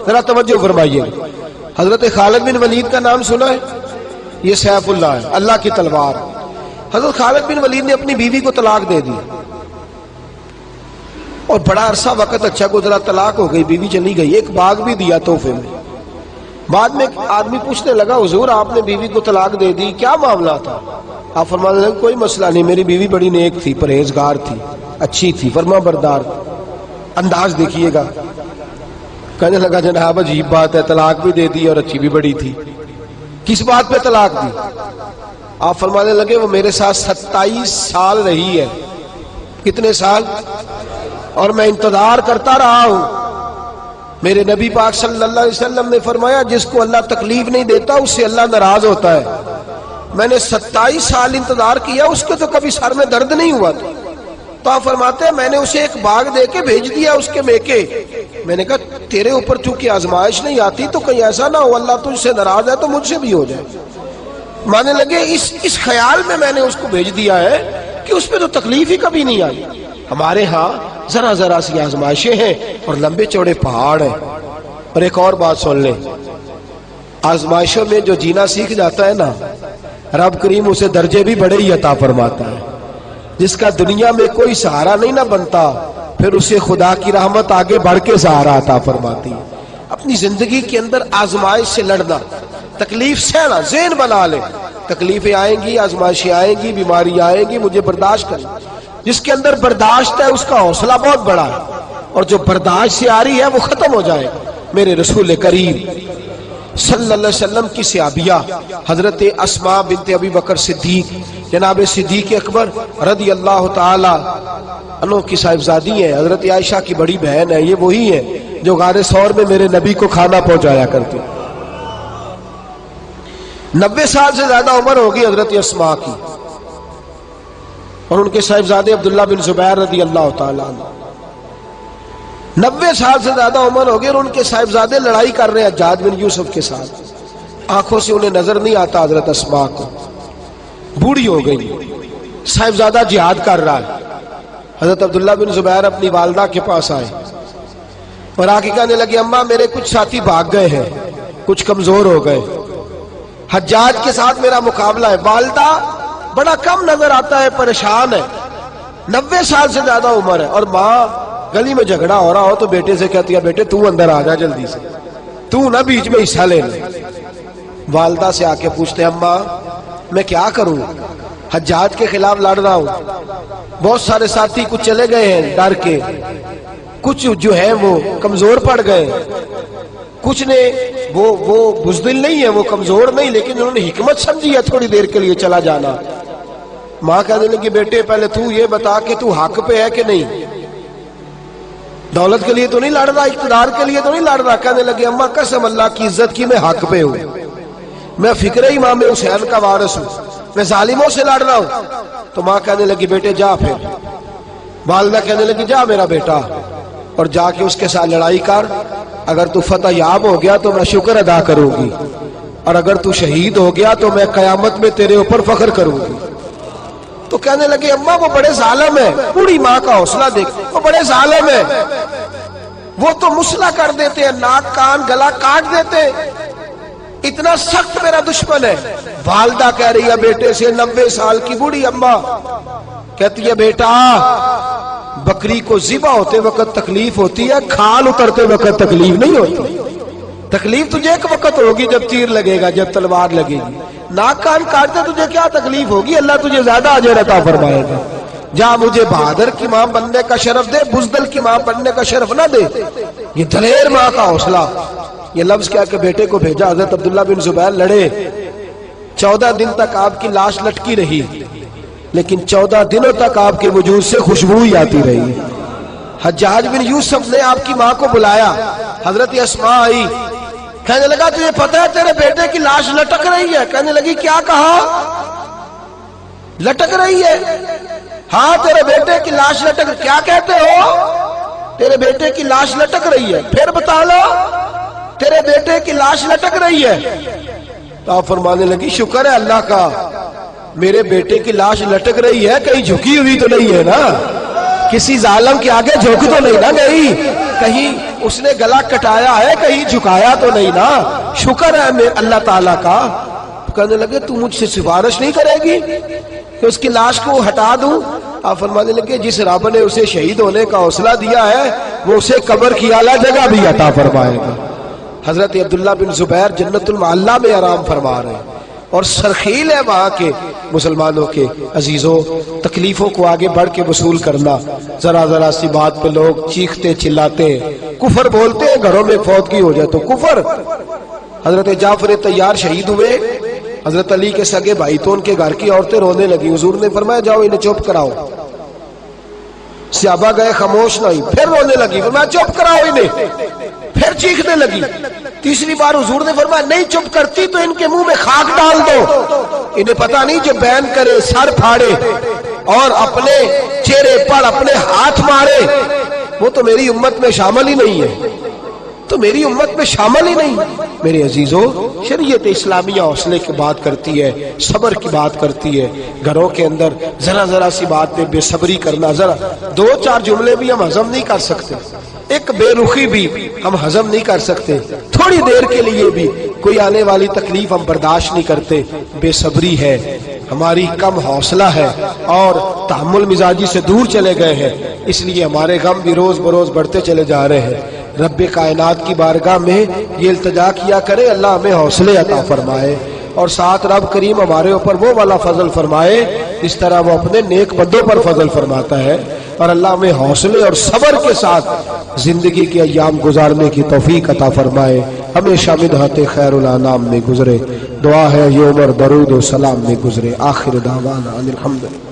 ذرا توجہ فرمائیے. حضرت خالد بن ولید کا نام سنا ہے؟ یہ سیف اللہ ہے، اللہ کی تلوار. حضرت خالد بن ولید نے اپنی بیوی کو طلاق دے دی اور بڑا عرصہ وقت اچھا گزرا، طلاق ہو گئی، بیوی چلی گئی. ایک باغ بھی دیا تحفے میں. بعد میں آدمی پوچھنے لگا حضور آپ نے بیوی کو طلاق دے دی، کیا معاملہ تھا؟ آپ فرمانے لگے کوئی مسئلہ نہیں، میری بیوی بڑی نیک تھی، پرہیزگار تھی، اچھی تھی، فرما بردار. انداز دیکھیے گا. کہنے لگا جناب عجیب بات ہے، طلاق بھی دے دی اور اچھی بھی بڑی تھی، کس بات پہ طلاق دی؟ آپ فرمانے لگے وہ میرے ساتھ 27 سال رہی ہے. کتنے سال؟ اور میں انتظار کرتا رہا ہوں. میرے نبی پاک صلی اللہ علیہ وسلم نے فرمایا جس کو اللہ تکلیف نہیں دیتا اس سے اللہ ناراض ہوتا ہے. میں نے 27 سال انتظار کیا، اس کے تو کبھی سر میں درد نہیں ہوا تھا. تو آپ فرماتے ہیں میں نے اسے ایک باغ دے کے بھیج دیا اس کے میکے. میں نے کہا تیرے اوپر چونکہ آزمائش نہیں آتی تو کہیں ایسا نہ ہو اللہ تجھ سے ناراض ہے تو مجھ سے بھی ہو جائے. مانے لگے اس خیال میں نے اس کو بھیج دیا ہے کہ اس پہ تو تکلیف ہی کبھی نہیں آئی. ہمارے ہاں ذرا ذرا سی آزمائشیں ہیں اور لمبے چوڑے پہاڑ ہیں. اور ایک اور بات سن لیں، آزمائشوں میں جو جینا سیکھ جاتا ہے نا، رب کریم اسے درجے بھی بڑے ہی عطا فرماتا ہے. جس کا دنیا میں کوئی سہارا نہیں نہ بنتا پھر اسے خدا کی رحمت آگے بڑھ کے سہارا عطا فرماتی ہے. اپنی زندگی کے اندر آزمائش سے لڑنا، تکلیف سہنا، ذہن بنا لے تکلیفیں آئیں گی، آزمائشیں آئیں گی، بیماری آئیں گی، مجھے برداشت کرنا. جس کے اندر برداشت ہے اس کا حوصلہ بہت بڑا ہے، اور جو برداشت سے آ رہی ہے وہ ختم ہو جائے. میرے رسول کریم صلی اللہ علیہ وسلم کی صحابیہ حضرت اسماء بنت ابی بکر صدیق، جناب صدیق اکبر رضی اللہ تعالی عنہ کی صاحبزادی ہیں، حضرت عائشہ کی بڑی بہن ہے. یہ وہی ہے جو غار ثور میں میرے نبی کو کھانا پہنچایا کرتی. 90 سال سے زیادہ عمر ہوگی حضرت اسماء کی، اور ان کے صاحبزادے عبداللہ بن زبیر رضی اللہ تعالیٰ عنہ. 90 سال سے زیادہ عمر ہوگی اور ان کے صاحبزادے لڑائی کر رہے ہیں حجاج بن یوسف کے ساتھ. آنکھوں سے انہیں نظر نہیں آتا حضرت اسماء کو، بوڑھی ہو گئی. صاحبزادہ جہاد کر رہا ہے. حضرت عبداللہ بن زبیر اپنی والدہ کے پاس آئے اور آ کے کہنے لگے اماں میرے کچھ ساتھی بھاگ گئے ہیں، کچھ کمزور ہو گئے، حجاج کے ساتھ میرا مقابلہ ہے. والدہ بڑا کم نظر آتا ہے، پریشان ہے، 90 سال سے زیادہ عمر ہے. اور ماں گلی میں جھگڑا ہو رہا ہو تو بیٹے سے کہتی ہے بیٹے تو اندر آ جا جلدی سے، تو نہ بیچ میں حصہ لے لے. والدہ سے آ کے پوچھتے ہیں اماں میں کیا کروں، حجاج کے خلاف لڑ رہا ہوں، بہت سارے ساتھی کچھ چلے گئے ہیں ڈر کے، کچھ جو ہے وہ کمزور پڑ گئے، کچھ نے وہ بزدل نہیں ہے، وہ کمزور نہیں، لیکن انہوں نے حکمت سمجھی ہے تھوڑی دیر کے لیے چلا جانا. ماں کہنے لگی بیٹے پہلے تو یہ بتا کہ تو حق پہ ہے کہ نہیں، دولت کے لیے تو نہیں لڑ رہا، اقتدار کے لیے تو نہیں لڑ رہا. کہنے لگے اماں قسم اللہ کی عزت کی میں حق پہ ہوں، میں فکر امام حسین کا وارث ہوں، میں ظالموں سے لڑ رہا ہوں. تو ماں کہنے لگی بیٹے جا. پھر والدہ کہنے لگی جا میرا بیٹا اور جا کے اس کے ساتھ لڑائی کر، اگر تو فتح یاب ہو گیا تو میں شکر ادا کروں گی، اور اگر تو شہید ہو گیا تو میں قیامت میں تیرے اوپر فخر کروں گی. تو کہنے لگے اماں وہ بڑے ظالم ہے، بوڑھی ماں کا حوصلہ دیکھ، وہ بڑے ظالم ہے، وہ تو مسلح کر دیتے ہیں، ناک کان گلا کاٹ دیتے ہیں، اتنا سخت میرا دشمن ہے. والدہ کہہ رہی ہے بیٹے سے، 90 سال کی بوڑھی اماں کہتی ہے بیٹا بکری کو ذبح ہوتے وقت تکلیف ہوتی ہے، کھال اترتے وقت تکلیف نہیں ہوتی. تکلیف تجھے ایک وقت ہوگی جب تیر لگے گا، جب تلوار لگے گی. ناک کان کاٹتے تجھے کیا تکلیف ہوگی، اللہ تجھے زیادہ اجر عطا فرمائے گا. جا مجھے بہادر کی ماں بننے کا شرف دے، بزدل کی ماں بننے کا شرف نہ دے. یہ دلیر ماں کا حوصلہ. یہ لفظ کیا کہ بیٹے کو بھیجا. حضرت عبداللہ بن زبیر لڑے، 14 دن تک آپ کی لاش لٹکی رہی، لیکن 14 دنوں تک آپ کے وجود سے خوشبو ہی آتی رہی. حجاج بن یوسف نے آپ کی ماں کو بلایا، حضرت اسماء آئی، کہنے لگا تجھے پتہ ہے تیرے بیٹے کی لاش لٹک رہی ہے؟ کہنے لگی کیا کہا؟ لٹک رہی ہے؟ ہاں تیرے بیٹے کی لاش لٹک، کیا کہتے ہو؟ تیرے بیٹے کی لاش لٹک رہی ہے، پھر بتا لو. تیرے بیٹے کی لاش لٹک رہی ہے. تو آپ فرمانے لگی شکر ہے اللہ کا، میرے بیٹے کی لاش لٹک رہی ہے، کہیں جھکی ہوئی تو نہیں ہے نا، کسی ظالم کے آگے جھک تو نہیں نہ گئی. کہیں اس نے گلا کٹایا ہے، کہیں جھکایا تو نہیں نا، شکر ہے اللہ تعالیٰ کا۔ کہنے لگے تو مجھ سے سفارش نہیں کرے گی کہ اس کی لاش کو ہٹا دوں؟ آپ فرمانے لگے جس رب نے اسے شہید ہونے کا حوصلہ دیا ہے وہ اسے قبر کی اعلیٰ جگہ بھی عطا فرمائے گا۔ حضرت عبداللہ بن زبیر جنت المعلیٰ میں آرام فرما رہے ہیں، اور سرخیل ہے وہاں کے مسلمانوں کے عزیزوں، تکلیفوں کو آگے بڑھ کے وصول کرنا۔ ذرا ذرا سی بات پہ لوگ چیختے چلاتے ہیں، کفر بولتے ہیں، گھروں میں فوتگی ہو جائے تو کفر۔ حضرت جعفر طیار شہید ہوئے، حضرت علی کے سگے بھائی تو ان کے گھر کی عورتیں رونے لگی، حضور نے فرمایا جاؤ انہیں چپ کراؤ۔ صحابہ گئے، خاموش نہیں، پھر رونے لگی، فرمایا چپ کراؤ انہیں، پھر چیخنے لگی۔ تیسری بار حضور نے فرمایا نہیں چپ کرتی تو ان کے منہ میں خاک ڈال دو، انہیں پتہ نہیں جو بین کرے، سر پھاڑے اور اپنے چہرے پر اپنے ہاتھ مارے وہ تو میری امت میں شامل ہی نہیں ہے، تو میری امت میں شامل ہی نہیں۔ میرے عزیزوں، شریعت اسلامیہ حوصلے کی بات کرتی ہے، صبر کی بات کرتی ہے۔ گھروں کے اندر ذرا ذرا سی بات پہ بے صبری کرنا، ذرا دو چار جملے بھی ہم ہضم نہیں کر سکتے، ایک بے رخی بھی ہم ہضم نہیں کر سکتے، تھوڑی دیر کے لیے بھی کوئی آنے والی تکلیف ہم برداشت نہیں کرتے۔ بے صبری ہے، ہماری کم حوصلہ ہے اور تحمل مزاجی سے دور چلے گئے ہیں، اس لیے ہمارے غم بھی روز بروز بڑھتے چلے جا رہے ہیں۔ رب کائنات کی بارگاہ میں یہ التجا کیا کرے اللہ ہمیں حوصلے عطا فرمائے، اور ساتھ رب کریم ہمارے اوپر وہ والا فضل فرمائے اس طرح وہ اپنے نیک بندوں پر فضل فرماتا ہے، اور اللہ ہمیں حوصلے اور صبر کے ساتھ زندگی کے ایام گزارنے کی توفیق عطا فرمائے، ہمیشہ مدحت خیر الانام میں گزرے۔ دعا ہے یہ عمر درود و سلام میں گزرے۔ آخر دعوانا الحمدللہ۔